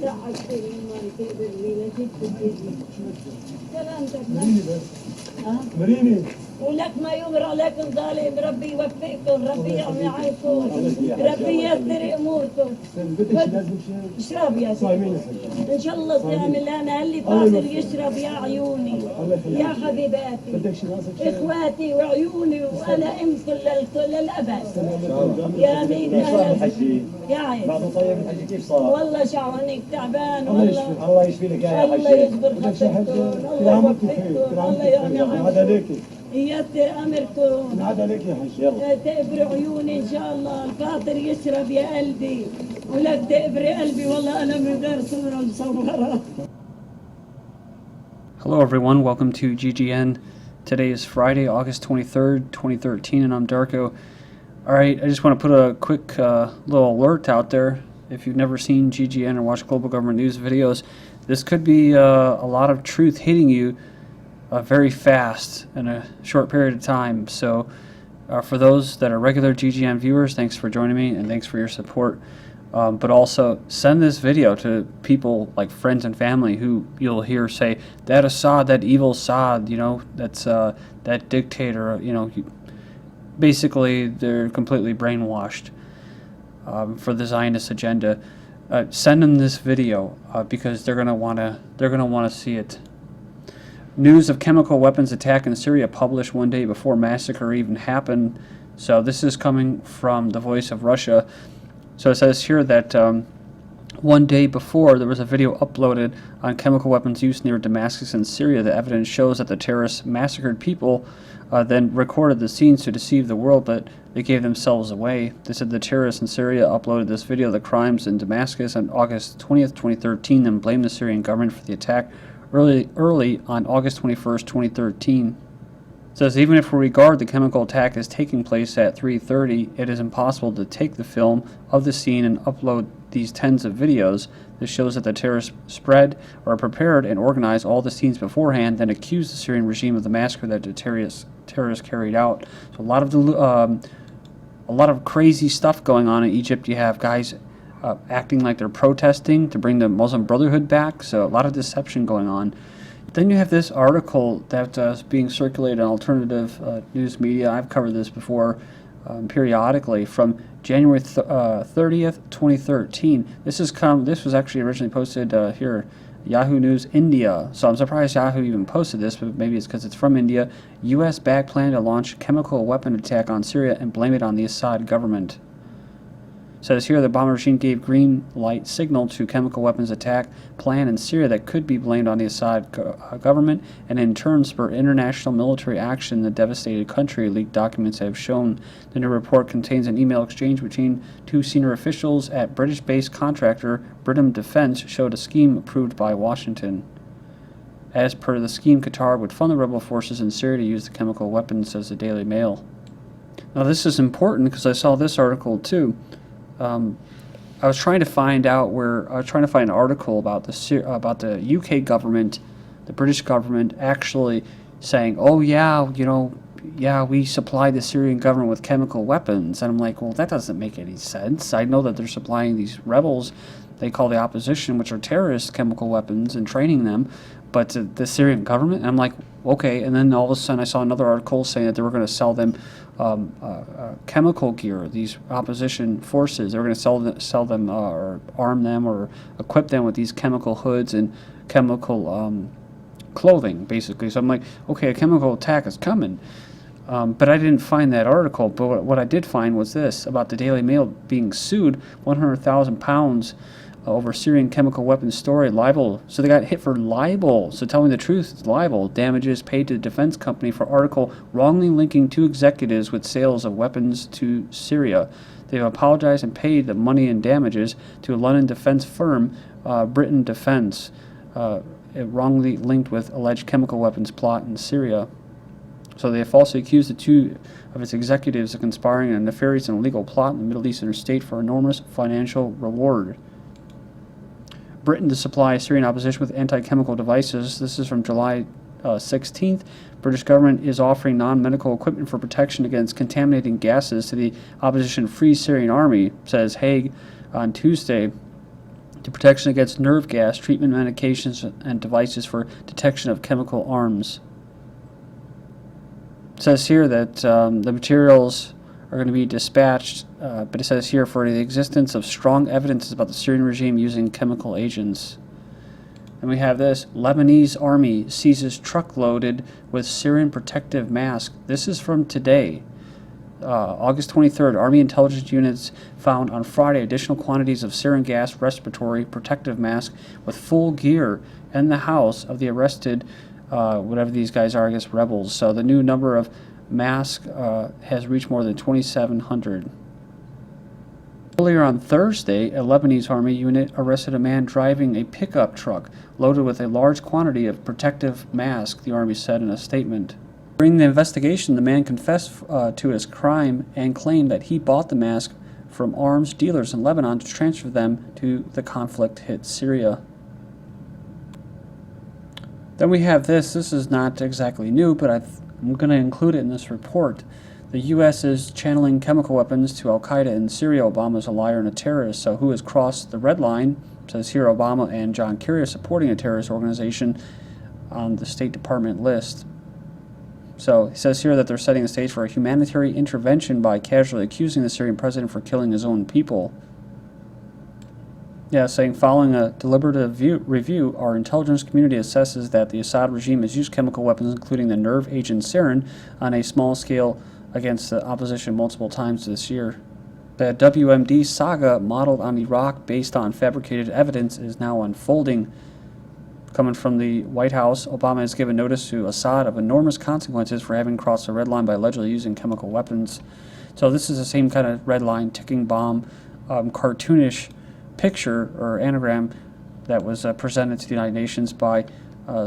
ساعة كثير ما تقدر لي لجيت تجيني سلامتك مريني ولك ما يمر لكم ظالم ربي يوفقكم ربي يعمي عليكم ربي يسر اموركم اشرب يا سيدي ان شاء الله صيام الله انا اللي فاضل يشرب يا عيوني يا حبيباتي اخواتي وعيوني وانا ام كل الابد يا مين يا عين بعد طيب الحج كيف صار والله شعرانك تعبان والله الله يشفي لك يا حجي الله يجبر خطتكم الله يوفقكم الله يعمي عليكم يسر امركم نعاد عليك يا حج يلا تقبر عيوني ان شاء الله الفاطر يشرب يا قلبي ولك تقبر قلبي والله انا من غير صوره مصوره. Hello everyone, welcome to GGN. Today is Friday, August 23rd, 2013, and I'm Darko. Alright, I just want to put a quick little alert out there. If you've never seen GGN or watched Global Government News videos, this could be a lot of truth hitting you very fast in a short period of time. So for those that are regular GGN viewers, thanks for joining me and thanks for your support. But also send this video to people like friends and family who you'll hear say, that Assad, that evil Assad, you know, that's that dictator, you know, basically they're completely brainwashed for the Zionist agenda. Send them this video because they're gonna wanna see it. News of chemical weapons attack in Syria published one day before massacre even happened. So this is coming from the Voice of Russia. So it says here that one day before there was a video uploaded on chemical weapons use near Damascus in Syria. The evidence shows that the terrorists massacred people, then recorded the scenes to deceive the world, but they gave themselves away. They said the terrorists in Syria uploaded this video of the crimes in Damascus on August 20th, 2013, then blamed the Syrian government for the attack early on August 21st, 2013. It says even if we regard the chemical attack as taking place at 3:30, it is impossible to take the film of the scene and upload these tens of videos. This shows that the terrorists spread or prepared and organized all the scenes beforehand, then accused the Syrian regime of the massacre that the terrorists carried out. So a lot of crazy stuff going on in Egypt. You have guys acting like they're protesting to bring the Muslim Brotherhood back, so a lot of deception going on. Then you have this article that is being circulated on alternative news media. I've covered this before periodically from January 30th, 2013. This was actually originally posted here, Yahoo News India. So I'm surprised Yahoo even posted this, but maybe it's because it's from India. U.S. backed plan to launch chemical weapon attack on Syria and blame it on the Assad government. Says here the bomber machine gave green light signal to chemical weapons attack plan in Syria that could be blamed on the Assad government and in turn spur international military action in the devastated country, leaked documents have shown. The new report contains an email exchange between two senior officials at British-based contractor Britam Defense showed a scheme approved by Washington. As per the scheme, Qatar would fund the rebel forces in Syria to use the chemical weapons, says the Daily Mail. Now this is important because I saw this article too. I was trying to find an article about the UK government, the British government actually saying, oh yeah, you know, yeah, we supply the Syrian government with chemical weapons. And I'm like, well, that doesn't make any sense. I know that they're supplying these rebels, they call the opposition, which are terrorists, chemical weapons and training them, but the Syrian government, and I'm like, okay. And then all of a sudden I saw another article saying that they were going to sell them chemical gear, these opposition forces. They were going to sell them or arm them or equip them with these chemical hoods and chemical clothing, basically. So I'm like, okay, a chemical attack is coming. But I didn't find that article. But what I did find was this, about the Daily Mail being sued, £100,000 over Syrian chemical weapons storage, libel. So they got hit for libel. So tell me the truth, it's libel. Damages paid to the defense company for article wrongly linking two executives with sales of weapons to Syria. They have apologized and paid the money and damages to a London defense firm, Britain Defense, wrongly linked with alleged chemical weapons plot in Syria. So they have falsely accused the two of its executives of conspiring in a nefarious and illegal plot in the Middle Eastern state for enormous financial reward. Britain to supply Syrian opposition with anti-chemical devices. This is from July 16th. British government is offering non-medical equipment for protection against contaminating gases to the opposition Free Syrian Army, says Hague on Tuesday. to protection against nerve gas, treatment medications, and devices for detection of chemical arms. It says here that the materials are going to be dispatched, but it says here for the existence of strong evidence about the Syrian regime using chemical agents. And we have this: Lebanese army seizes truck loaded with Syrian protective mask. This is from today. August 23rd, Army intelligence units found on Friday additional quantities of sarin gas respiratory protective mask with full gear in the house of the arrested, whatever these guys are, I guess rebels. So the new number of masks has reached more than 2,700. Earlier on Thursday, a Lebanese army unit arrested a man driving a pickup truck loaded with a large quantity of protective masks, the army said in a statement. During the investigation, the man confessed to his crime and claimed that he bought the mask from arms dealers in Lebanon to transfer them to the conflict-hit Syria. Then we have this. This is not exactly new, but I'm going to include it in this report. The U.S. is channeling chemical weapons to al-Qaeda in Syria. Obama's a liar and a terrorist. So who has crossed the red line? It says here Obama and John Kerry are supporting a terrorist organization on the State Department list. So it says here that they're setting the stage for a humanitarian intervention by casually accusing the Syrian president for killing his own people. Yeah, saying following a deliberative review, our intelligence community assesses that the Assad regime has used chemical weapons, including the nerve agent sarin, on a small scale against the opposition multiple times this year. The WMD saga modeled on Iraq based on fabricated evidence is now unfolding. Coming from the White House, Obama has given notice to Assad of enormous consequences for having crossed the red line by allegedly using chemical weapons. So this is the same kind of red line, ticking bomb, cartoonish picture or anagram that was presented to the United Nations by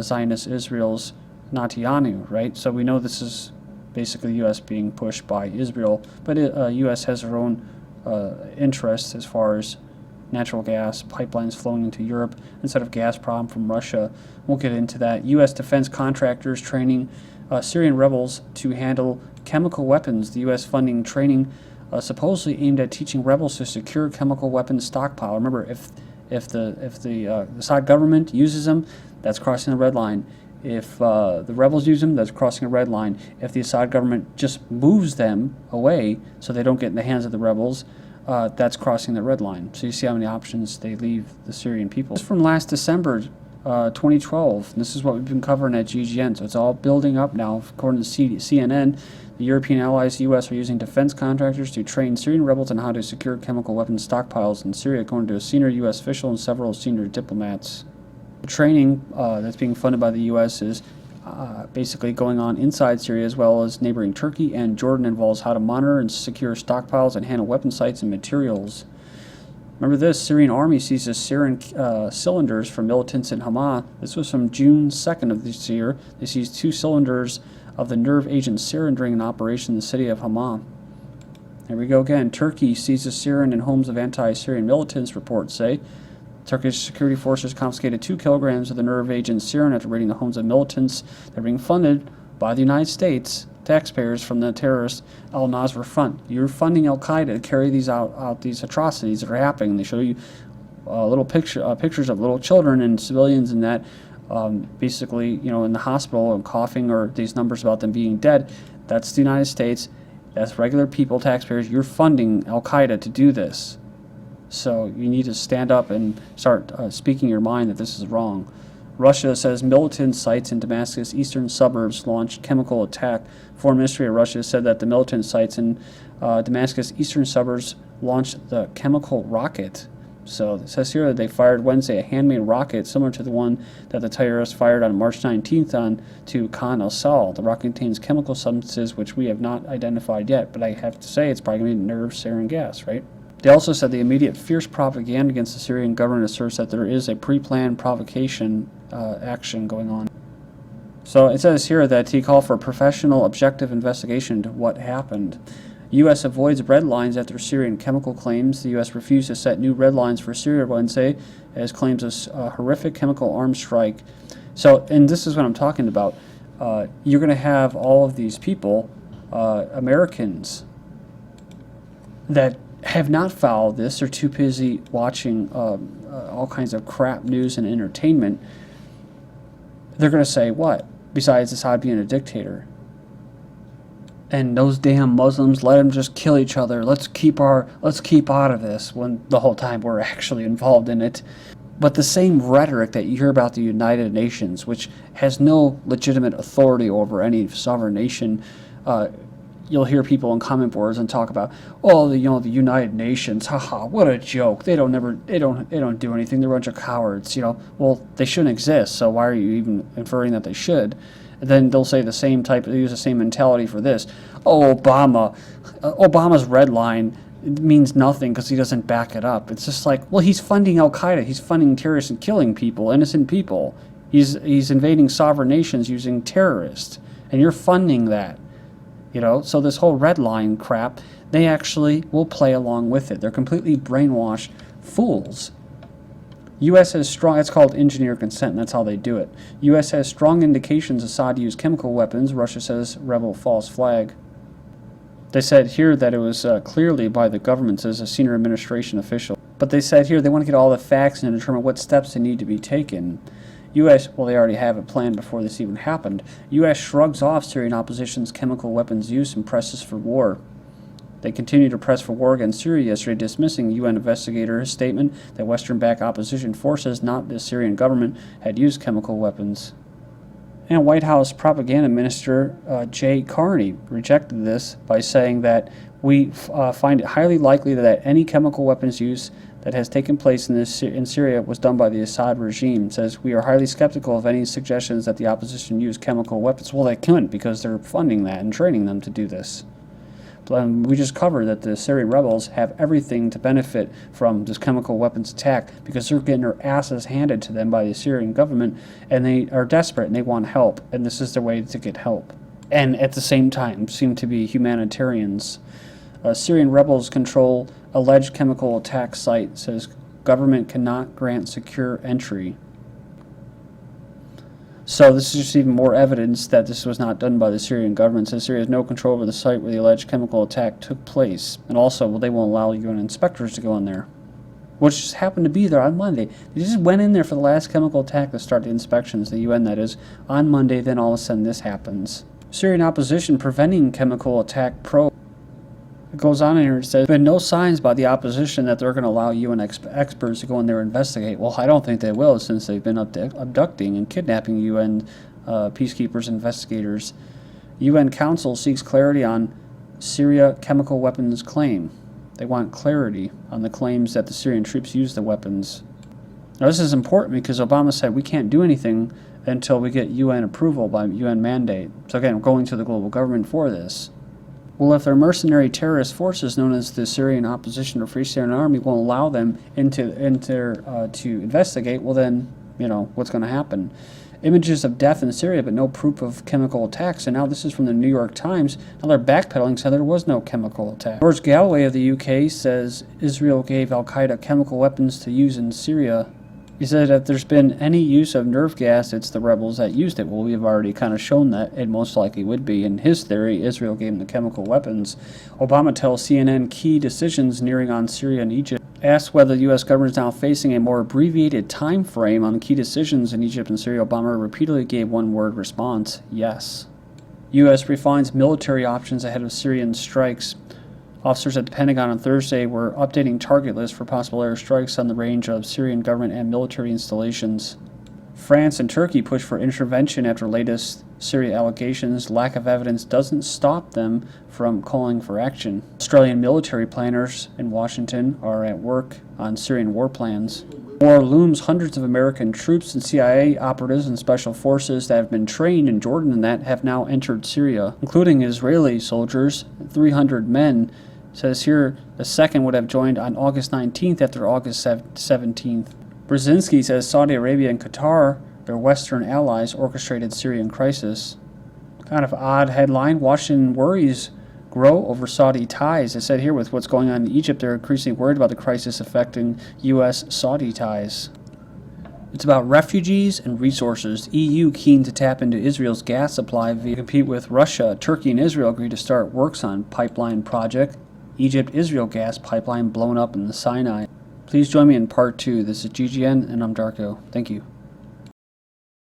Zionist Israel's Netanyahu, right? So we know this is basically the U.S. being pushed by Israel, but U.S. has their own interests as far as natural gas pipelines flowing into Europe instead of Gazprom from Russia. We'll get into that. U.S. defense contractors training Syrian rebels to handle chemical weapons. The U.S. funding training supposedly aimed at teaching rebels to secure chemical weapons stockpile. Remember, if the Assad government uses them, that's crossing the red line. If the rebels use them, that's crossing a red line. If the Assad government just moves them away so they don't get in the hands of the rebels, that's crossing the red line. So you see how many options they leave the Syrian people. This is from last December 2012. This is what we've been covering at GGN. So it's all building up now. According to CNN, the European allies, the U.S. are using defense contractors to train Syrian rebels on how to secure chemical weapons stockpiles in Syria, according to a senior U.S. official and several senior diplomats. The training that's being funded by the U.S. is basically going on inside Syria as well as neighboring Turkey and Jordan. Involves how to monitor and secure stockpiles and handle weapon sites and materials. Remember this: Syrian army seizes sarin cylinders from militants in Hama. This was from June 2nd of this year. They seized 2 cylinders of the nerve agent sarin during an operation in the city of Hama. Here we go again. Turkey seizes sarin in homes of anti-Syrian militants, reports say. Turkish security forces confiscated 2 kilograms of the nerve agent sarin after raiding the homes of militants that are being funded by the United States taxpayers from the terrorist al-Nusra Front. You're funding al-Qaeda to carry these out these atrocities that are happening. They show you little pictures of little children and civilians in that basically, in the hospital and coughing, or these numbers about them being dead. That's the United States. That's regular people, taxpayers. You're funding al-Qaeda to do this. So you need to stand up and start speaking your mind that this is wrong. Russia says militant sites in Damascus' eastern suburbs launched chemical attack. Foreign Ministry of Russia said that the militant sites in Damascus' eastern suburbs launched the chemical rocket. So it says here that they fired Wednesday a handmade rocket similar to the one that the terrorists fired on March 19th on to Khan al-Sal. The rocket contains chemical substances which we have not identified yet, but I have to say it's probably going to be nerve sarin gas, right? They also said the immediate fierce propaganda against the Syrian government asserts that there is a pre-planned provocation action going on. So it says here that he called for a professional, objective investigation into what happened. U.S. avoids red lines after Syrian chemical claims. The U.S. refused to set new red lines for Syria Wednesday as claims a horrific chemical arms strike. So, and this is what I'm talking about. You're going to have all of these people, Americans, that have not followed this. They're too busy watching all kinds of crap news and entertainment. They're going to say, what? Besides Assad being a dictator. And those damn Muslims, let them just kill each other. Let's keep out of this, when the whole time we're actually involved in it. But the same rhetoric that you hear about the United Nations, which has no legitimate authority over any sovereign nation, you'll hear people on comment boards and talk about, oh, the United Nations, haha, what a joke. They don't do anything. They're a bunch of cowards. Well, they shouldn't exist. So why are you even inferring that they should? And then they'll say they use the same mentality for this. Oh, Obama's red line means nothing because he doesn't back it up. It's just like, well, he's funding Al Qaeda. He's funding terrorists and killing people, innocent people. He's invading sovereign nations using terrorists, and you're funding that. So this whole red line crap, they actually will play along with it. They're completely brainwashed fools. U.S. has strong, it's called engineer consent, and that's how they do it. U.S. has strong indications Assad used chemical weapons. Russia says rebel false flag. They said here that it was clearly by the government, says a senior administration official. But they said here they want to get all the facts and determine what steps they need to be taken. U.S., well, they already have it planned before this even happened. U.S. shrugs off Syrian opposition's chemical weapons use and presses for war. They continue to press for war against Syria yesterday, dismissing UN investigator's statement that Western-backed opposition forces, not the Syrian government, had used chemical weapons. And White House propaganda minister Jay Carney rejected this by saying that we find it highly likely that any chemical weapons use that has taken place in Syria was done by the Assad regime. It says, we are highly skeptical of any suggestions that the opposition used chemical weapons. Well, they couldn't because they're funding that and training them to do this. We just covered that the Syrian rebels have everything to benefit from this chemical weapons attack because they're getting their asses handed to them by the Syrian government, and they are desperate and they want help, and this is their way to get help. And at the same time, seem to be humanitarians. Syrian rebels control alleged chemical attack site, says government cannot grant secure entry. So this is just even more evidence that this was not done by the Syrian government. It says Syria has no control over the site where the alleged chemical attack took place. And also, well, they won't allow UN inspectors to go in there, which just happened to be there on Monday. They just went in there for the last chemical attack to start the inspections, the UN that is, on Monday. Then all of a sudden this happens. Syrian opposition preventing chemical attack probe. It goes on in here, it says, there have been no signs by the opposition that they're going to allow UN experts to go in there and investigate. Well, I don't think they will, since they've been abducting and kidnapping UN peacekeepers and investigators. UN Council seeks clarity on Syria chemical weapons claim. They want clarity on the claims that the Syrian troops used the weapons. Now, this is important because Obama said we can't do anything until we get UN approval by UN mandate. So again, we're going to the global government for this. Well, if their mercenary terrorist forces, known as the Syrian Opposition or Free Syrian Army, won't allow them to investigate, well then, what's going to happen? Images of death in Syria, but no proof of chemical attacks. And now this is from the New York Times. Now they're backpedaling, saying there was no chemical attack. George Galloway of the UK says Israel gave Al-Qaeda chemical weapons to use in Syria. He said if there's been any use of nerve gas, it's the rebels that used it. Well, we've already kind of shown that it most likely would be. In his theory, Israel gave them the chemical weapons. Obama tells CNN key decisions nearing on Syria and Egypt. Asked whether the U.S. government is now facing a more abbreviated time frame on key decisions in Egypt and Syria, Obama repeatedly gave one-word response, yes. U.S. refines military options ahead of Syrian strikes. Officers at the Pentagon on Thursday were updating target lists for possible airstrikes on the range of Syrian government and military installations. France and Turkey push for intervention after latest Syria allegations. Lack of evidence doesn't stop them from calling for action. Australian military planners in Washington are at work on Syrian war plans. War looms. Hundreds of American troops and CIA operatives and special forces that have been trained in Jordan and that have now entered Syria, including Israeli soldiers, 300 men. It says here the second would have joined on August 19th after August 17th. Brzezinski says Saudi Arabia and Qatar, their Western allies, orchestrated Syrian crisis. Kind of odd headline. Washington worries grow over Saudi ties. It said here with what's going on in Egypt, they're increasingly worried about the crisis affecting U.S.-Saudi ties. It's about refugees and resources. EU keen to tap into Israel's gas supply via compete with Russia. Turkey and Israel agreed to start works on pipeline project. Egypt-Israel gas pipeline blown up in the Sinai. Please join me in part 2. This is GGN, and I'm Darko. Thank you.